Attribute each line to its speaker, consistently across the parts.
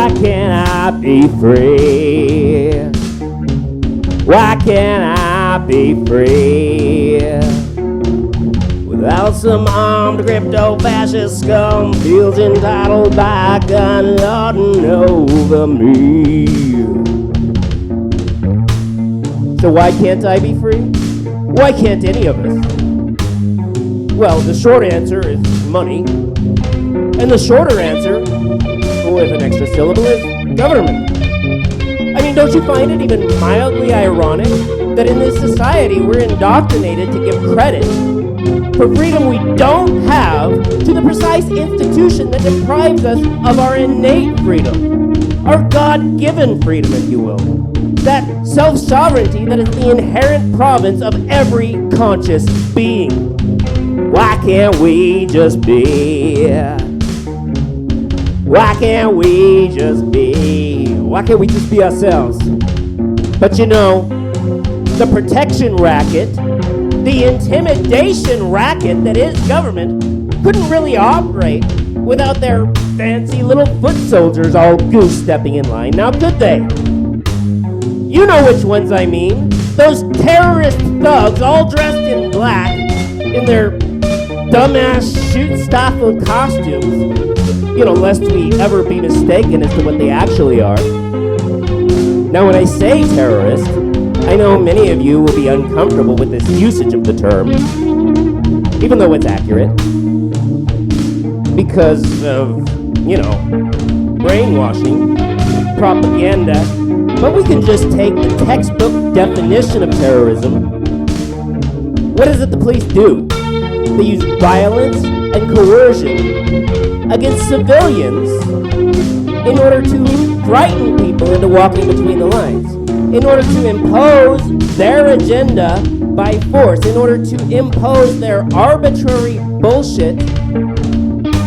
Speaker 1: Why can't I be free? Why can't I be free? Without some armed crypto-fascist scum feels entitled by a gun lording over me. So why can't I be free? Why can't any of us? Well, the short answer is money. And the shorter answer, with an extra syllable, is government. I mean, don't you find it even mildly ironic that in this society we're indoctrinated to give credit for freedom we don't have to the precise institution that deprives us of our innate freedom, our God-given freedom, if you will, that self-sovereignty that is the inherent province of every conscious being. Why can't we just be? Why can't we just be? Why can't we just be ourselves? But you know, the protection racket, the intimidation racket that is government, couldn't really operate without their fancy little foot soldiers all goose-stepping in line, now could they? You know which ones I mean. Those terrorist thugs all dressed in black in their dumbass shoot-staffled costumes. You know, lest we ever be mistaken as to what they actually are. Now, when I say terrorist, I know many of you will be uncomfortable with this usage of the term, even though it's accurate, because of, you know, brainwashing, propaganda, but we can just take the textbook definition of terrorism. What is it the police do? They use violence and coercion against civilians in order to frighten people into walking between the lines, in order to impose their agenda by force, in order to impose their arbitrary bullshit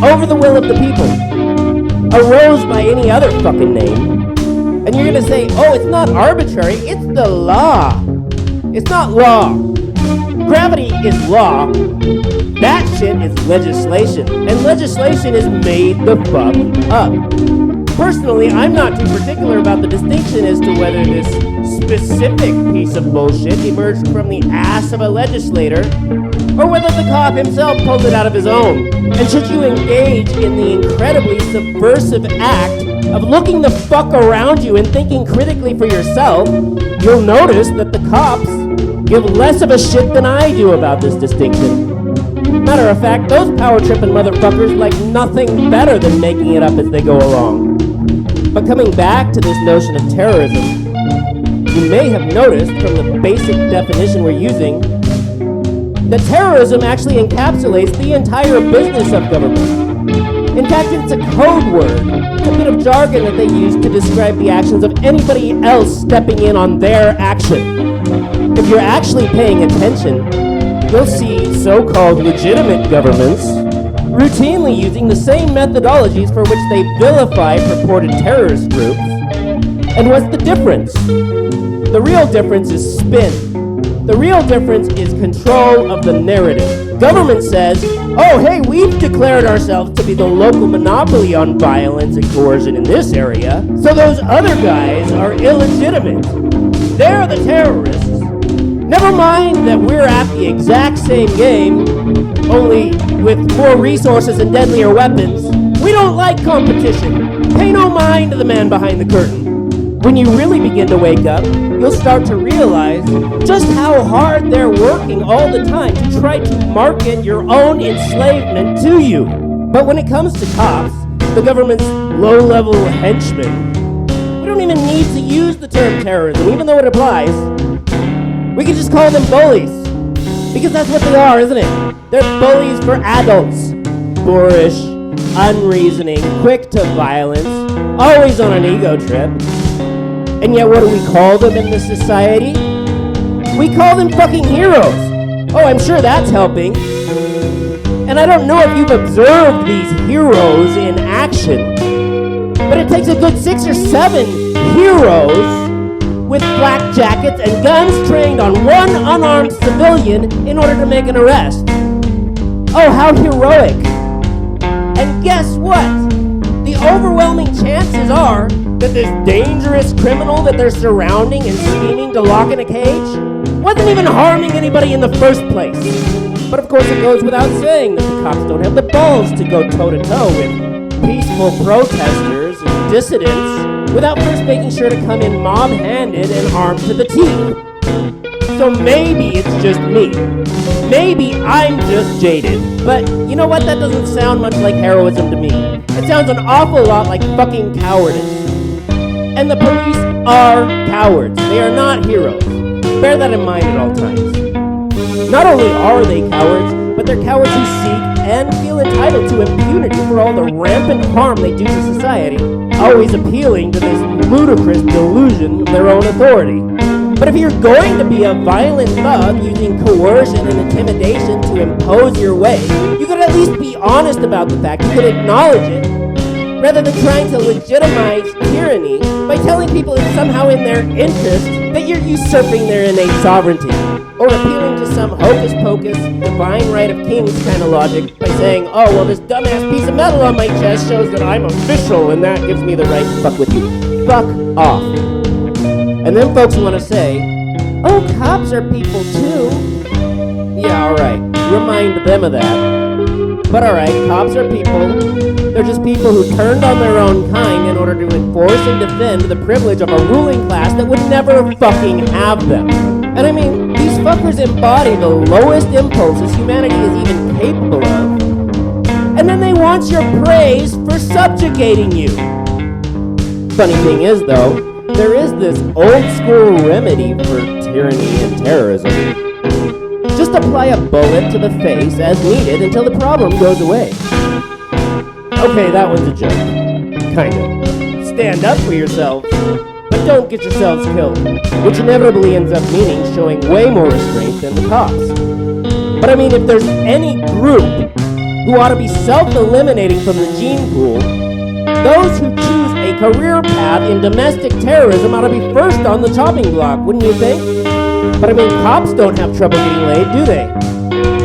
Speaker 1: over the will of the people, arose by any other fucking name. And you're gonna say, oh, it's not arbitrary, it's the law. It's not law. Gravity is law. That shit is legislation, and legislation is made the fuck up. Personally, I'm not too particular about the distinction as to whether this specific piece of bullshit emerged from the ass of a legislator, or whether the cop himself pulled it out of his own. And should you engage in the incredibly subversive act of looking the fuck around you and thinking critically for yourself, you'll notice that the cops give less of a shit than I do about this distinction. Matter of fact, those power-tripping motherfuckers like nothing better than making it up as they go along. But coming back to this notion of terrorism, you may have noticed from the basic definition we're using that terrorism actually encapsulates the entire business of government. In fact, it's a code word. It's a bit of jargon that they use to describe the actions of anybody else stepping in on their action. If you're actually paying attention, you'll see so-called legitimate governments routinely using the same methodologies for which they vilify purported terrorist groups. And what's the difference? The real difference is spin. The real difference is control of the narrative. Government says, oh, hey, we've declared ourselves to be the local monopoly on violence and coercion in this area, so those other guys are illegitimate. They're the terrorists. Never mind that we're at the exact same game, only with more resources and deadlier weapons. We don't like competition. Pay no mind to the man behind the curtain. When you really begin to wake up, you'll start to realize just how hard they're working all the time to try to market your own enslavement to you. But when it comes to cops, the government's low-level henchmen, we don't even need to use the term terrorism, even though it applies. We can just call them bullies, because that's what they are, isn't it? They're bullies for adults. Boorish, unreasoning, quick to violence, always on an ego trip. And yet what do we call them in this society? We call them fucking heroes. Oh, I'm sure that's helping. And I don't know if you've observed these heroes in action, but it takes a good 6 or 7 heroes with black jackets and guns trained on one unarmed civilian in order to make an arrest. Oh, how heroic. And guess what? The overwhelming chances are that this dangerous criminal that they're surrounding and scheming to lock in a cage wasn't even harming anybody in the first place. But of course it goes without saying that the cops don't have the balls to go toe-to-toe with peaceful protesters and dissidents without first making sure to come in mob-handed and armed to the teeth. So maybe it's just me. Maybe I'm just jaded. But you know what? That doesn't sound much like heroism to me. It sounds an awful lot like fucking cowardice. And the police are cowards. They are not heroes. Bear that in mind at all times. Not only are they cowards, but they're cowards who seek and feel entitled to impunity for all the rampant harm they do to society, always appealing to this ludicrous delusion of their own authority. But if you're going to be a violent thug using coercion and intimidation to impose your way, you could at least be honest about the fact. You could acknowledge it, rather than trying to legitimize tyranny by telling people it's somehow in their interest that you're usurping their innate sovereignty, or appealing to some hocus-pocus, divine right of kings kind of logic by saying, oh, well, this dumbass piece of metal on my chest shows that I'm official and that gives me the right to fuck with you. Fuck off. And then folks want to say, oh, cops are people too. Yeah, alright, remind them of that. But alright, cops are people. They're just people who turned on their own kind in order to enforce and defend the privilege of a ruling class that would never fucking have them. And I mean, these fuckers embody the lowest impulses humanity is even capable of. And then they want your praise for subjugating you. Funny thing is, though, there is this old-school remedy for tyranny and terrorism. Just apply a bullet to the face as needed until the problem goes away. Okay, that one's a joke. Kinda. Stand up for yourselves, but don't get yourselves killed, which inevitably ends up meaning showing way more restraint than the cops. But I mean, if there's any group who ought to be self-eliminating from the gene pool, those who choose a career path in domestic terrorism ought to be first on the chopping block, wouldn't you think? But I mean, cops don't have trouble getting laid, do they?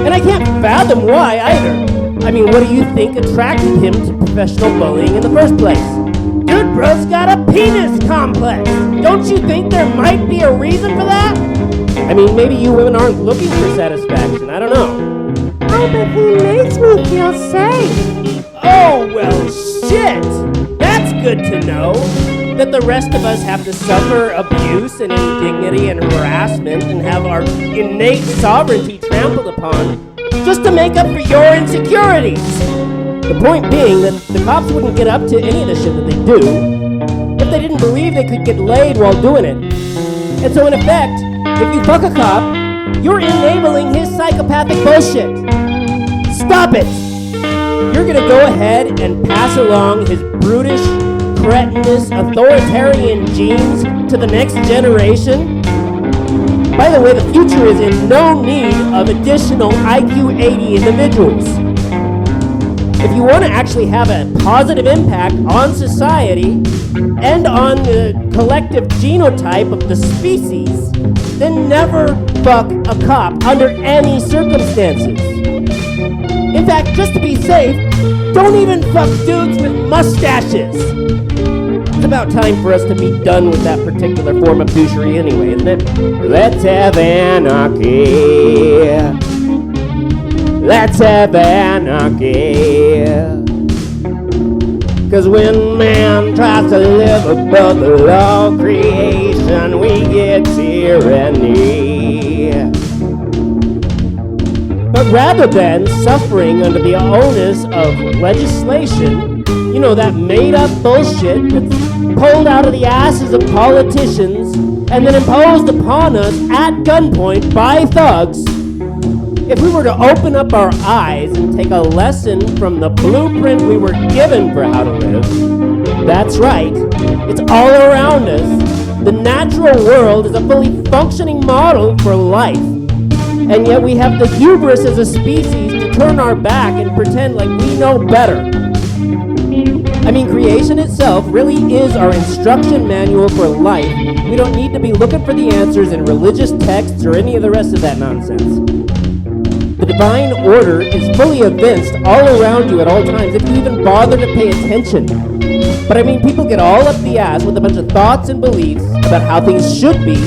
Speaker 1: And I can't fathom why either. I mean, what do you think attracted him to professional bullying in the first place? Dude, bro's got a penis complex. Don't you think there might be a reason for that? I mean, maybe you women aren't looking for satisfaction. I don't know.
Speaker 2: Oh, but he makes me feel safe.
Speaker 1: Oh, well, shit! That's good to know. That the rest of us have to suffer abuse and indignity and harassment and have our innate sovereignty trampled upon just to make up for your insecurities. The point being that the cops wouldn't get up to any of the shit that they do if they didn't believe they could get laid while doing it. And so in effect, if you fuck a cop, you're enabling his psychopathic bullshit. Stop it! You're gonna go ahead and pass along his brutish, cretinous, authoritarian genes to the next generation? By the way, the future is in no need of additional IQ 80 individuals. If you want to actually have a positive impact on society and on the collective genotype of the species, then never fuck a cop under any circumstances. In fact, just to be safe, don't even fuck dudes with mustaches. It's about time for us to be done with that particular form of douchery anyway, isn't it? Let's have anarchy. Let's have anarchy. 'Cause when man tries to live above the law of creation, we get tyranny. But rather than suffering under the onus of legislation, you know, that made-up bullshit that's pulled out of the asses of politicians and then imposed upon us at gunpoint by thugs, if we were to open up our eyes and take a lesson from the blueprint we were given for how to live, that's right, it's all around us. The natural world is a fully functioning model for life. And yet we have the hubris as a species to turn our back and pretend like we know better. I mean, creation itself really is our instruction manual for life. We don't need to be looking for the answers in religious texts or any of the rest of that nonsense. The divine order is fully evinced all around you at all times if you even bother to pay attention. But I mean, people get all up the ass with a bunch of thoughts and beliefs about how things should be,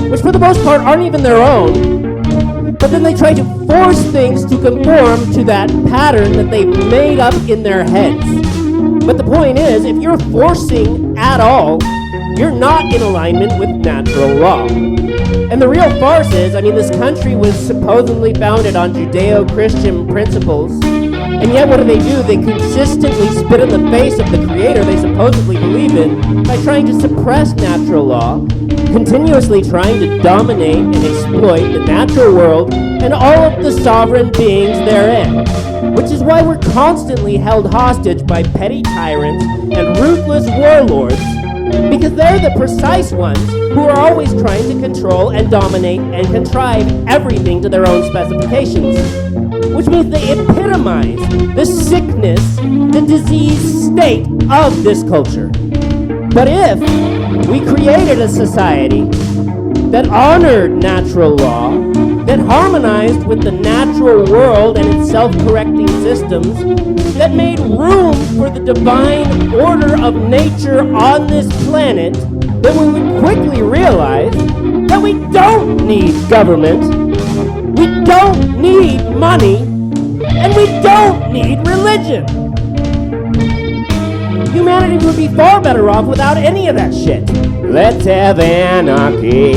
Speaker 1: which for the most part aren't even their own. But then they try to force things to conform to that pattern that they've made up in their heads. But the point is, if you're forcing at all, you're not in alignment with natural law. And the real farce is, I mean, this country was supposedly founded on Judeo-Christian principles, and yet what do? They consistently spit in the face of the creator they supposedly believe in by trying to suppress natural law, continuously trying to dominate and exploit the natural world and all of the sovereign beings therein. Which is why we're constantly held hostage by petty tyrants and ruthless warlords, because they're the precise ones who are always trying to control and dominate and contrive everything to their own specifications. Which means they epitomize the sickness, the diseased state of this culture. But if we created a society that honored natural law, that harmonized with the natural world and its self-correcting systems, that made room for the divine order of nature on this planet, then we would quickly realize that we don't need government, we don't need money, and we don't need religion. Humanity would be far better off without any of that shit. Let's have anarchy.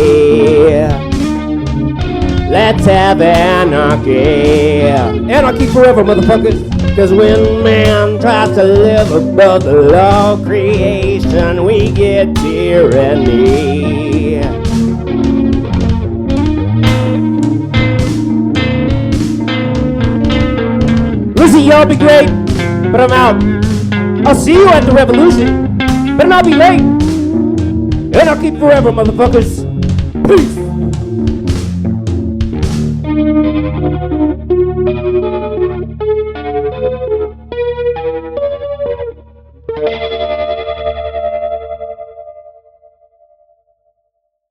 Speaker 1: Let's have anarchy. Anarchy forever, motherfuckers. Cause when man tries to live above the law of creation, we get tyranny. Listen, y'all be great, but I'm out. I'll see you at the revolution. Better not be late. Anarchy forever, motherfuckers. Peace.